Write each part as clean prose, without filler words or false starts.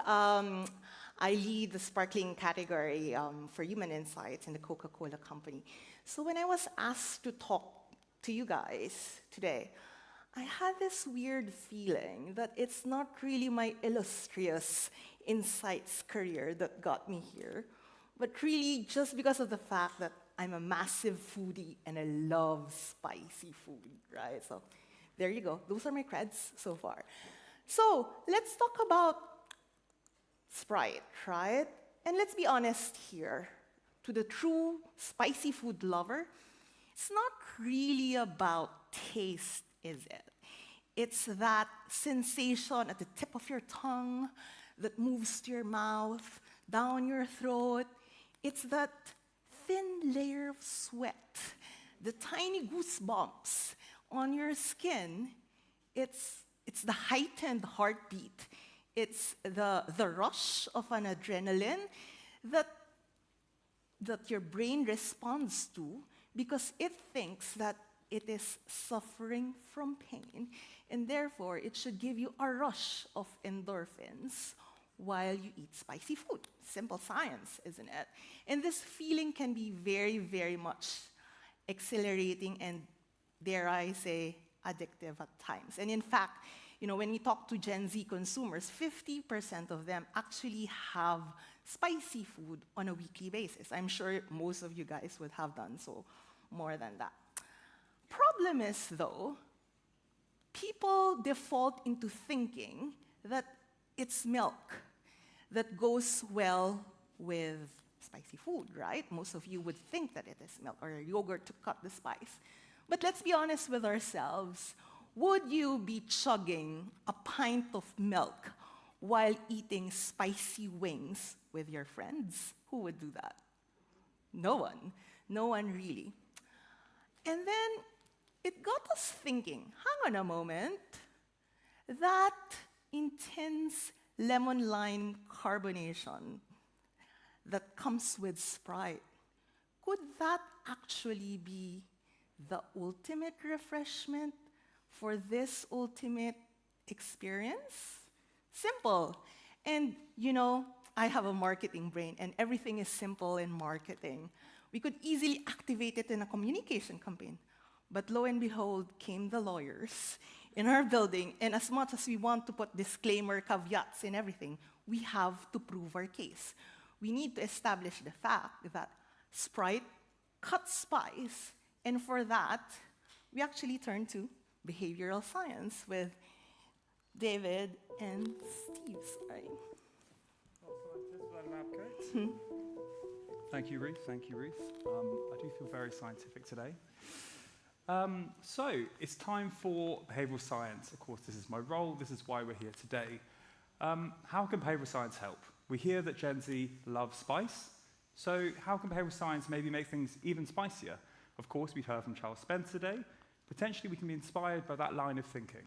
I lead the sparkling category for human insights in the Coca-Cola Company. So when I was asked to talk to you guys today, I had this weird feeling that it's not really my illustrious insights career that got me here, but really just because of the fact that I'm a massive foodie and I love spicy food, right? So there you go. Those are my creds so far. So let's talk about Sprite, right? And let's be honest here. To the true spicy food lover, it's not really about taste, is it? It's that sensation at the tip of your tongue that moves to your mouth, down your throat. It's that thin layer of sweat, the tiny goosebumps on your skin. It's the heightened heartbeat. It's the rush of an adrenaline that your brain responds to because it thinks that it is suffering from pain, and therefore it should give you a rush of endorphins while you eat spicy food. Simple science, isn't it? And this feeling can be very, very much exhilarating and, dare I say, addictive at times. And in fact, when we talk to Gen Z consumers, 50% of them actually have spicy food on a weekly basis. I'm sure most of you guys would have done so more than that. Problem is, though, people default into thinking that it's milk that goes well with spicy food, right? Most of you would think that it is milk or yogurt to cut the spice. But let's be honest with ourselves. Would you be chugging a pint of milk while eating spicy wings with your friends? Who would do that? No one. No one really. And then it got us thinking, hang on a moment, that intense lemon-lime carbonation that comes with Sprite, could that actually be the ultimate refreshment for this ultimate experience? Simple. And I have a marketing brain, and everything is simple in marketing. We could easily activate it in a communication campaign. But lo and behold, came the lawyers in our building, and as much as we want to put disclaimer caveats in everything, we have to prove our case. We need to establish the fact that Sprite cuts spice, and for that, we actually turn to behavioral science with David and Steve. Sorry. Thank you, Ruth. Thank you, Ruth. I do feel very scientific today. So it's time for behavioral science. Of course, this is my role. This is why we're here today. How can behavioral science help? We hear that Gen Z loves spice. So how can behavioral science maybe make things even spicier? Of course, we've heard from Charles Spence today. Potentially, we can be inspired by that line of thinking.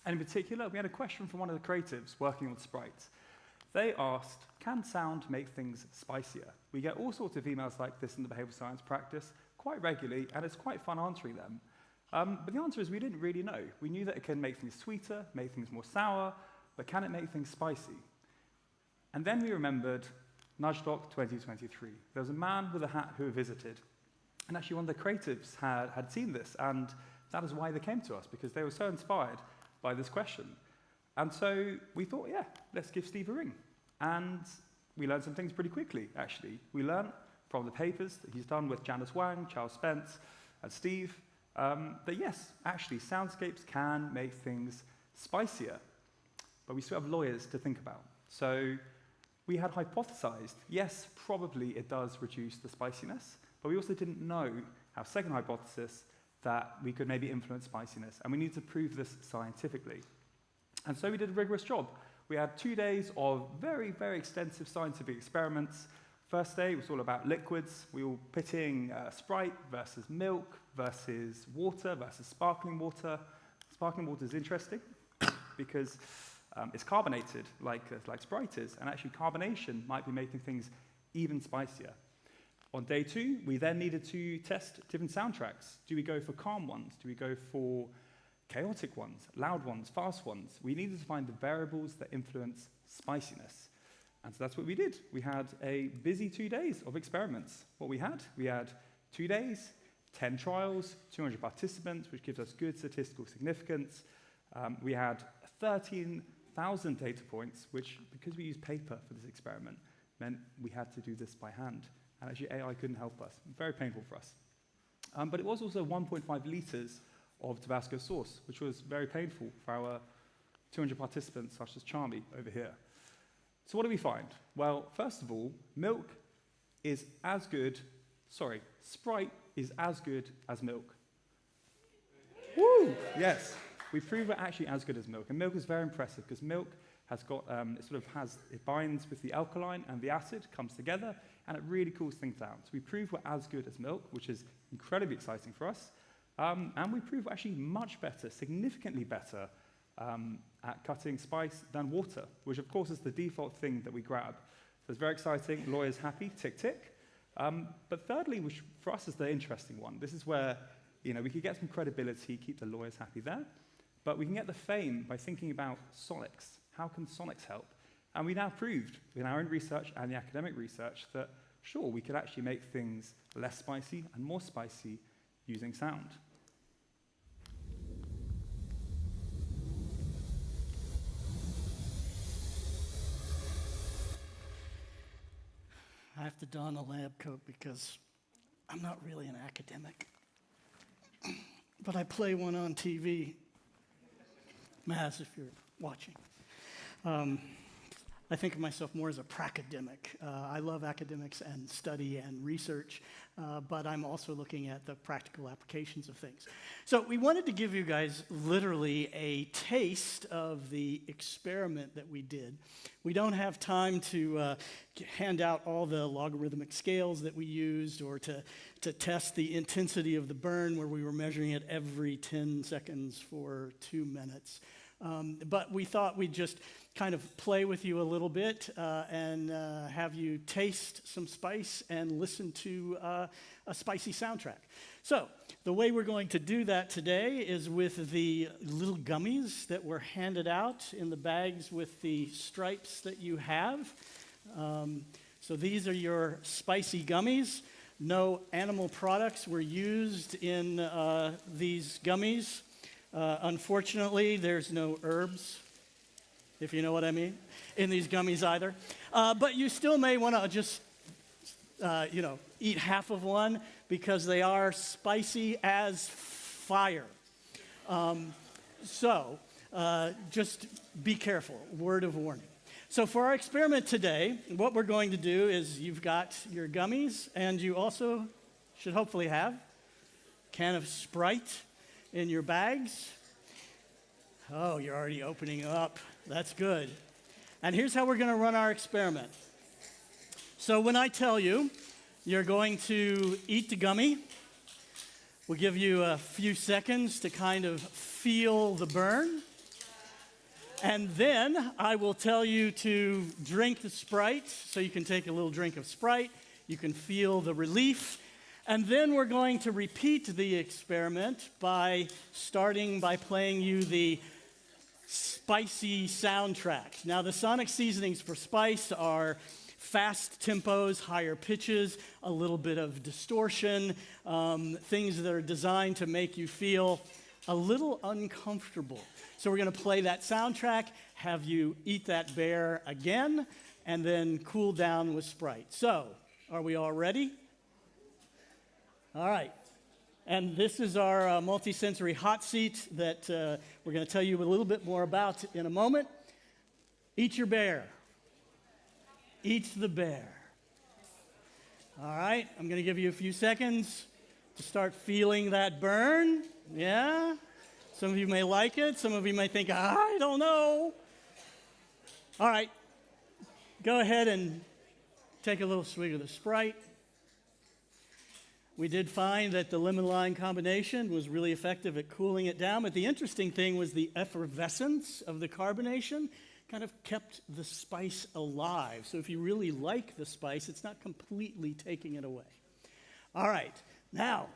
And in particular, we had a question from one of the creatives working on Sprite. They asked, can sound make things spicier? We get all sorts of emails like this in the behavioral science practice quite regularly, and it's quite fun answering them. But the answer is we didn't really know. We knew that it can make things sweeter, make things more sour, but can it make things spicy? And then we remembered Nudgestock 2023. There was a man with a hat who visited, and actually one of the creatives had seen this, and that is why they came to us, because they were so inspired by this question. And so we thought, yeah, let's give Steve a ring. And we learned some things pretty quickly, actually. We learned from the papers that he's done with Janice Wang, Charles Spence, and Steve, that yes, actually, soundscapes can make things spicier. But we still have lawyers to think about. So we had hypothesized, yes, probably it does reduce the spiciness, but we also didn't know, our second hypothesis, that we could maybe influence spiciness, and we need to prove this scientifically. And so we did a rigorous job. We had 2 days of very, very extensive scientific experiments. First day was all about liquids. We were pitting Sprite versus milk versus water versus sparkling water. Sparkling water is interesting because it's carbonated like Sprite is, and actually carbonation might be making things even spicier. On day 2, we then needed to test different soundtracks. Do we go for calm ones? Do we go for chaotic ones, loud ones, fast ones? We needed to find the variables that influence spiciness. And so that's what we did. We had a busy 2 days of experiments. What we had 2 days, 10 trials, 200 participants, which gives us good statistical significance. We had 13,000 data points, which, because we used paper for this experiment, meant we had to do this by hand. And actually, AI couldn't help us. Very painful for us. But it was also 1.5 liters of Tabasco sauce, which was very painful for our 200 participants, such as Charlie over here. So what do we find? Well, first of all, Sprite is as good as milk. Woo! Yes, we prove we're actually as good as milk. And milk is very impressive because milk has got, it binds with the alkaline and the acid, comes together, and it really cools things down. So we prove we're as good as milk, which is incredibly exciting for us. And we prove we're actually much better, significantly better, at cutting spice than water, which of course is the default thing that we grab. So it's very exciting, lawyers happy, tick, tick. But thirdly, which for us is the interesting one, this is where we could get some credibility, keep the lawyers happy there, but we can get the fame by thinking about sonics. How can sonics help? And we now proved in our own research and the academic research that, sure, we could actually make things less spicy and more spicy using sound. I have to don a lab coat because I'm not really an academic. But I play one on TV. Maz, if you're watching. I think of myself more as a pracademic. I love academics and study and research, but I'm also looking at the practical applications of things. So we wanted to give you guys literally a taste of the experiment that we did. We don't have time to hand out all the logarithmic scales that we used or to test the intensity of the burn where we were measuring it every 10 seconds for 2 minutes. But we thought we'd just kind of play with you a little bit and have you taste some spice and listen to a spicy soundtrack. So the way we're going to do that today is with the little gummies that were handed out in the bags with the stripes that you have. So these are your spicy gummies. No animal products were used in these gummies. Unfortunately, there's no herbs, if you know what I mean, in these gummies either. But you still may want to just, eat half of one because they are spicy as fire. So just be careful, word of warning. So for our experiment today, what we're going to do is you've got your gummies, and you also should hopefully have a can of Sprite in your bags. Oh, you're already opening up. That's good. And here's how we're going to run our experiment. So when I tell you, you're going to eat the gummy. We'll give you a few seconds to kind of feel the burn. And then I will tell you to drink the Sprite. So you can take a little drink of Sprite. You can feel the relief. And then we're going to repeat the experiment by starting by playing you the spicy soundtrack. Now, the sonic seasonings for spice are fast tempos, higher pitches, a little bit of distortion, things that are designed to make you feel a little uncomfortable. So we're going to play that soundtrack, have you eat that bear again, and then cool down with Sprite. So, are we all ready? All right, and this is our multisensory hot seat that we're going to tell you a little bit more about in a moment. Eat your bear. Eat the bear. All right, I'm going to give you a few seconds to start feeling that burn. Yeah? Some of you may like it. Some of you may think, I don't know. All right, go ahead and take a little swig of the Sprite. We did find that the lemon-lime combination was really effective at cooling it down, but the interesting thing was the effervescence of the carbonation kind of kept the spice alive. So if you really like the spice, it's not completely taking it away. All right, now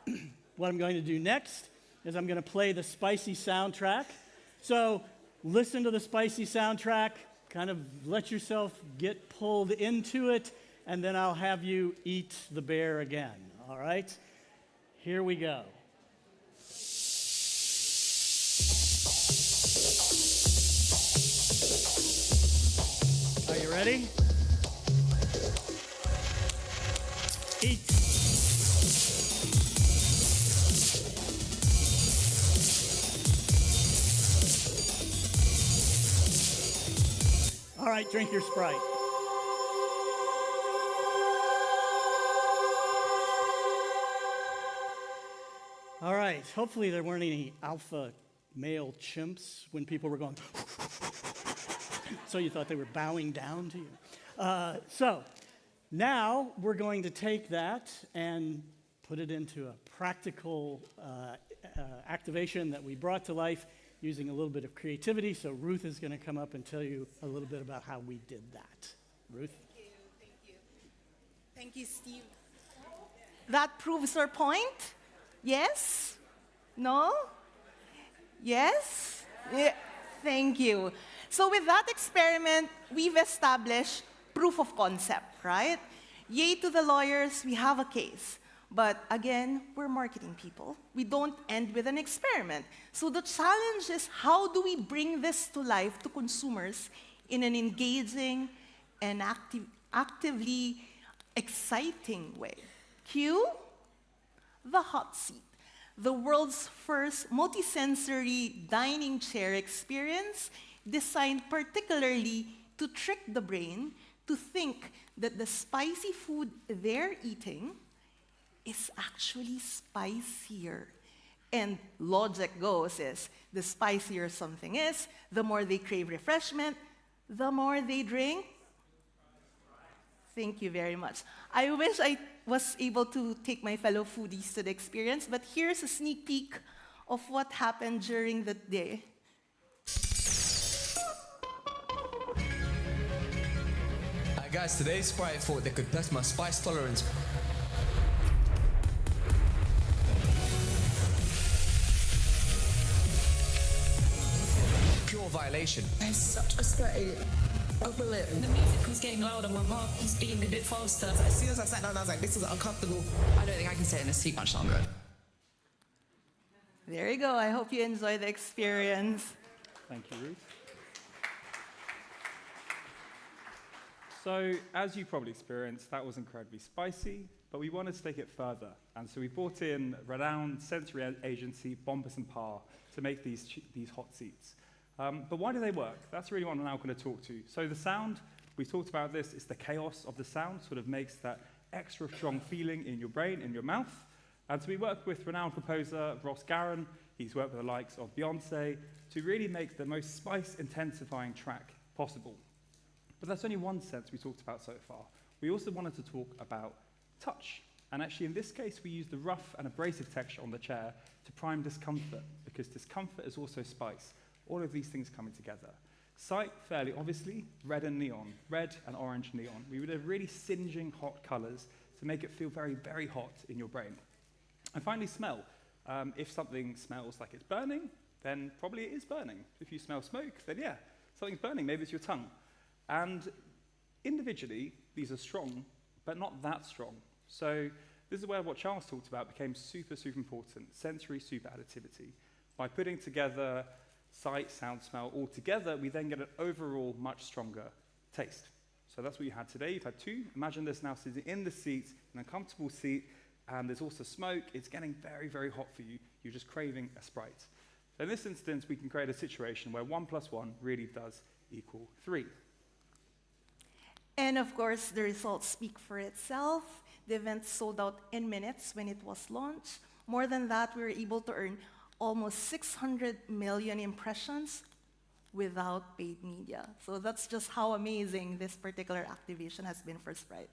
what I'm going to do next is I'm going to play the spicy soundtrack. So listen to the spicy soundtrack, kind of let yourself get pulled into it, and then I'll have you eat the bear again, all right? Here we go. Are you ready? Eat. All right, drink your Sprite. All right, hopefully there weren't any alpha male chimps when people were going, so you thought they were bowing down to you. So now we're going to take that and put it into a practical activation that we brought to life using a little bit of creativity. So Ruth is going to come up and tell you a little bit about how we did that. Ruth? Thank you. Thank you, Steve. That proves our point? Yes? No? Yes? Yeah. Thank you. So with that experiment, we've established proof of concept, right? Yay to the lawyers, we have a case. But again, we're marketing people. We don't end with an experiment. So the challenge is, how do we bring this to life to consumers in an engaging and actively exciting way? Cue the hot seat, the world's first multisensory dining chair experience designed particularly to trick the brain to think that the spicy food they're eating is actually spicier. And logic goes is, the spicier something is, the more they crave refreshment, the more they drink. Thank you very much. I wish I was able to take my fellow foodies to the experience, but here's a sneak peek of what happened during the day. Guys, today's Sprite thought they could test my spice tolerance. Pure violation. I'm such a sweaty upper lip. The music was getting louder, my heart was beating a bit faster. As soon as I sat down, I was like, this is uncomfortable. I don't think I can stay in this seat much longer. There you go. I hope you enjoy the experience. Thank you, Ruth. So, as you probably experienced, that was incredibly spicy, but we wanted to take it further. And so we brought in renowned sensory agency, Bombas and Par, to make these hot seats. But why do they work? That's really what I'm now going to talk to. So the sound, we talked about this, it's the chaos of the sound, sort of makes that extra strong feeling in your brain, in your mouth. And so we worked with renowned composer Ross Garron. He's worked with the likes of Beyonce to really make the most spice-intensifying track possible. But that's only one sense we talked about so far. We also wanted to talk about touch. And actually, in this case, we used the rough and abrasive texture on the chair to prime discomfort, because discomfort is also spice. All of these things coming together. Sight, fairly obviously, red and neon, red and orange neon. We would have really singeing hot colors to make it feel very, very hot in your brain. And finally, smell. If something smells like it's burning, then probably it is burning. If you smell smoke, then yeah, something's burning. Maybe it's your tongue. And individually, these are strong, but not that strong. So this is where what Charles talked about became super, super important, sensory super additivity. By putting together sight, sound, smell all together, we then get an overall much stronger taste. So that's what you had today. You've had two. Imagine this now sitting in the seat, an uncomfortable seat, and there's also smoke. It's getting very, very hot for you. You're just craving a Sprite. So in this instance, we can create a situation where 1 + 1 really does equal 3. And of course, the results speak for itself. The event sold out in minutes when it was launched. More than that, we were able to earn almost 600 million impressions without paid media. So that's just how amazing this particular activation has been for Sprite.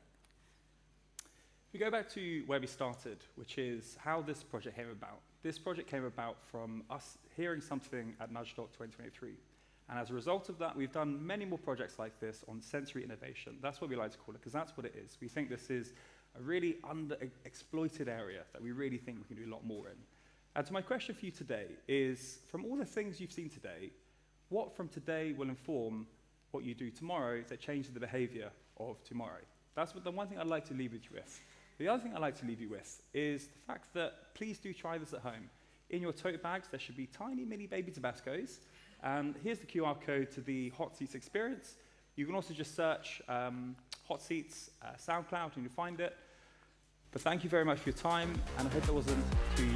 If we go back to where we started, which is how this project came about. This project came about from us hearing something at Nudgestock 2023. And as a result of that, we've done many more projects like this on sensory innovation. That's what we like to call it, because that's what it is. We think this is a really underexploited area that we really think we can do a lot more in. And so my question for you today is, from all the things you've seen today, what from today will inform what you do tomorrow that changes the behavior of tomorrow. That's the one thing I'd like to leave you with. The other thing I'd like to leave you with is the fact that please do try this at home. In your tote bags, there should be tiny mini baby Tabascos. And here's the QR code to the Hot Seats experience. You can also just search Hot Seats SoundCloud and you'll find it. But thank you very much for your time, and I hope that wasn't too